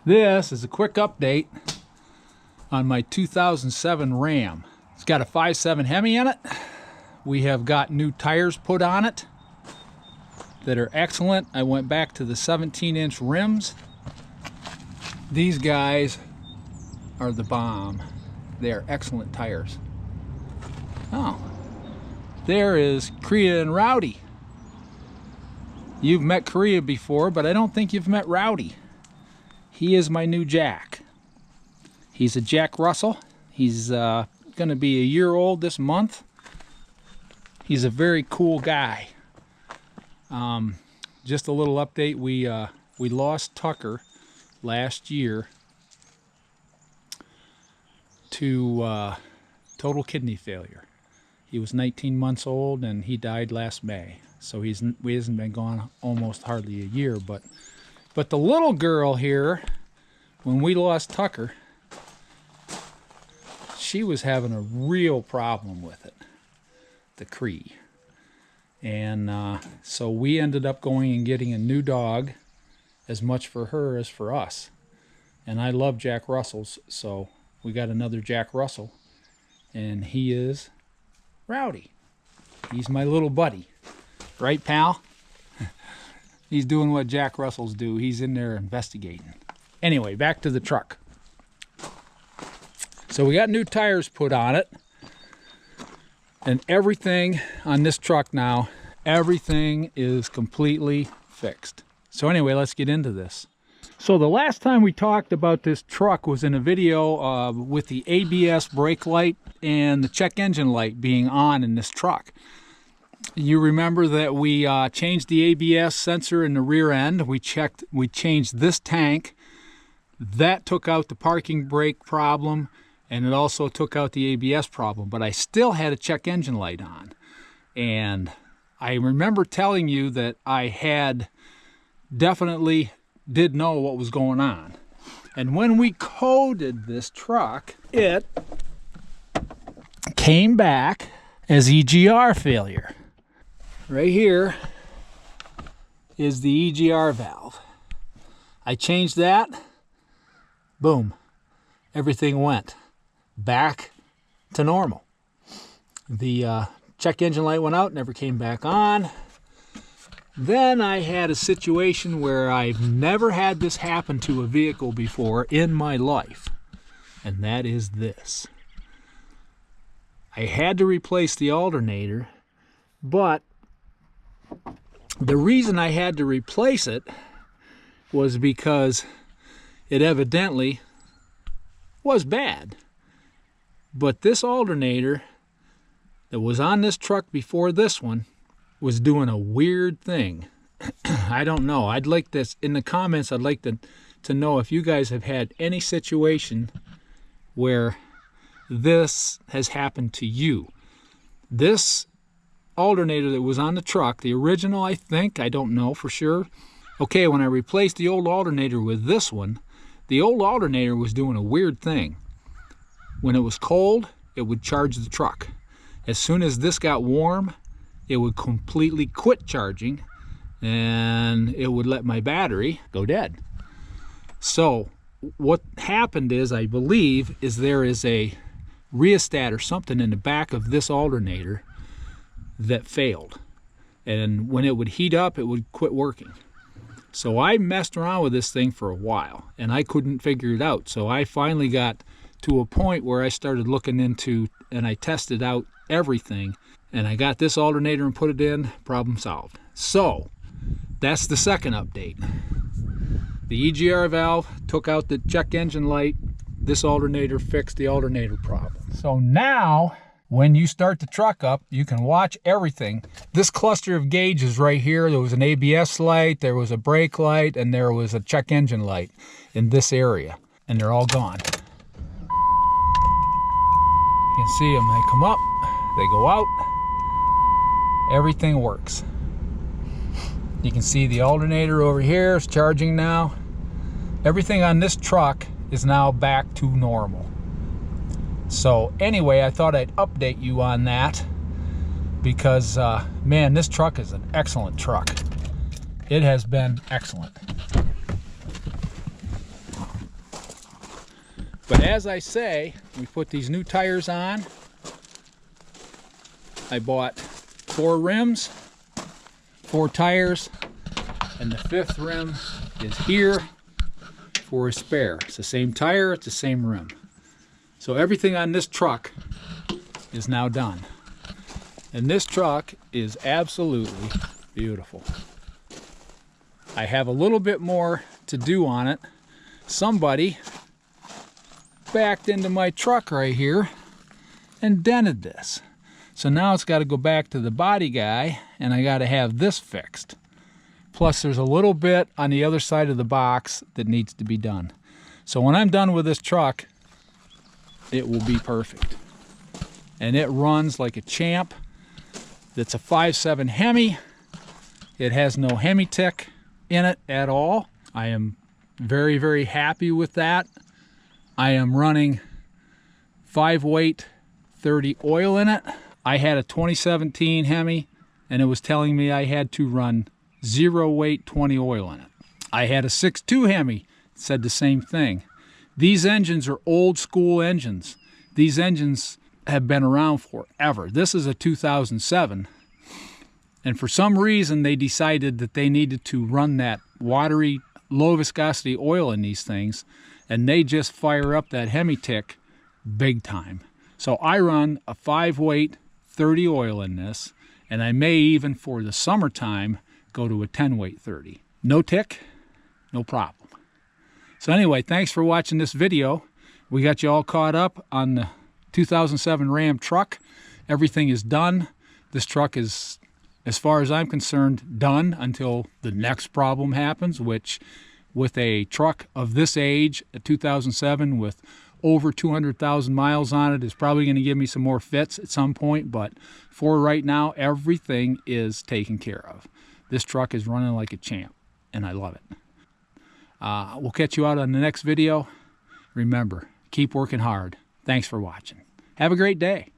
This is a quick update on my 2007 Ram. It's got a 5.7 Hemi in it. We have got new tires put on it that are excellent. I went back to the 17-inch rims. These guys are the bomb. They are excellent tires. Oh, there is Korea and Rowdy. You've met Korea before, but I don't think you've met Rowdy. He is my new Jack. He's a Jack Russell. He's going to be a year old this month. He's a very cool guy. Just a little update. We lost Tucker last year to total kidney failure. He was 19 months old and he died last May. So he hasn't been gone almost hardly a year. But the little girl here, when we lost Tucker, she was having a real problem with it, the Cree. And so we ended up going and getting a new dog, as much for her as for us. And I love Jack Russells, so we got another Jack Russell. And he is Rowdy. He's my little buddy. Right, pal? He's doing what Jack Russells do. He's in there investigating. Anyway, back to the truck. So we got new tires put on it. And everything on this truck now, everything is completely fixed. So anyway, let's get into this. So the last time we talked about this truck was in a video with the ABS brake light and the check engine light being on in this truck. You remember that we changed the ABS sensor in the rear end. We changed this tank. That took out the parking brake problem, and it also took out the ABS problem. But I still had a check engine light on. And I remember telling you that I had definitely did know what was going on. And when we coded this truck, it came back as EGR failure. Right here is the EGR valve. I changed that. Boom. Everything went back to normal. The check engine light went out, never came back on. Then I had a situation where I've never had this happen to a vehicle before in my life. And that is this. I had to replace the alternator, but the reason I had to replace it was because it evidently was bad. But this alternator that was on this truck before this one was doing a weird thing. I don't know. I'd like this in the comments. I'd like to know if you guys have had any situation where this has happened to you. This alternator that was on the truck, the original, I think, I don't know for sure. Okay, when I replaced the old alternator with this one, the old alternator was doing a weird thing. When it was cold, it would charge the truck. As soon as this got warm, it would completely quit charging and it would let my battery go dead. So what happened is, I believe, is there is a rheostat or something in the back of this alternator that failed, and when it would heat up, it would quit working. So I messed around with this thing for a while and I couldn't figure it out. So I finally got to a point where I started looking into, and I tested out everything, and I got this alternator and put it in. Problem solved. So that's the second update. The EGR valve took out the check engine light. This alternator fixed the alternator problem. So now when you start the truck up, you can watch everything. This cluster of gauges right here, there was an ABS light, there was a brake light, and there was a check engine light in this area, and they're all gone. You can see them, they come up, they go out, everything works. You can see the alternator over here is charging now. Everything on this truck is now back to normal. So anyway, I thought I'd update you on that because, man, this truck is an excellent truck. It has been excellent. But as I say, we put these new tires on. I bought 4 rims, 4 tires, and the 5th rim is here for a spare. It's the same tire, it's the same rim. So everything on this truck is now done. And this truck is absolutely beautiful. I have a little bit more to do on it. Somebody backed into my truck right here and dented this. So now it's got to go back to the body guy, and I got to have this fixed. Plus there's a little bit on the other side of the box that needs to be done. So when I'm done with this truck, it will be perfect. And it runs like a champ. It's a 5.7 Hemi. It has no Hemi tick in it at all. I am very, very happy with that. I am running 5 weight 30 oil in it. I had a 2017 Hemi, and it was telling me I had to run 0 weight 20 oil in it. I had a 6.2 Hemi, it said the same thing. These engines are old school engines. These engines have been around forever. This is a 2007, and for some reason they decided that they needed to run that watery, low viscosity oil in these things, and they just fire up that Hemi tick big time. So I run a 5 weight 30 oil in this, and I may even for the summertime go to a 10 weight 30. No tick, no problem. So anyway, thanks for watching this video. We got you all caught up on the 2007 Ram truck. Everything is done. This truck is, as far as I'm concerned, done until the next problem happens, which with a truck of this age, a 2007 with over 200,000 miles on it, is probably going to give me some more fits at some point, but for right now, everything is taken care of. This truck is running like a champ, and I love it. We'll catch you out on the next video. Remember, keep working hard. Thanks for watching. Have a great day.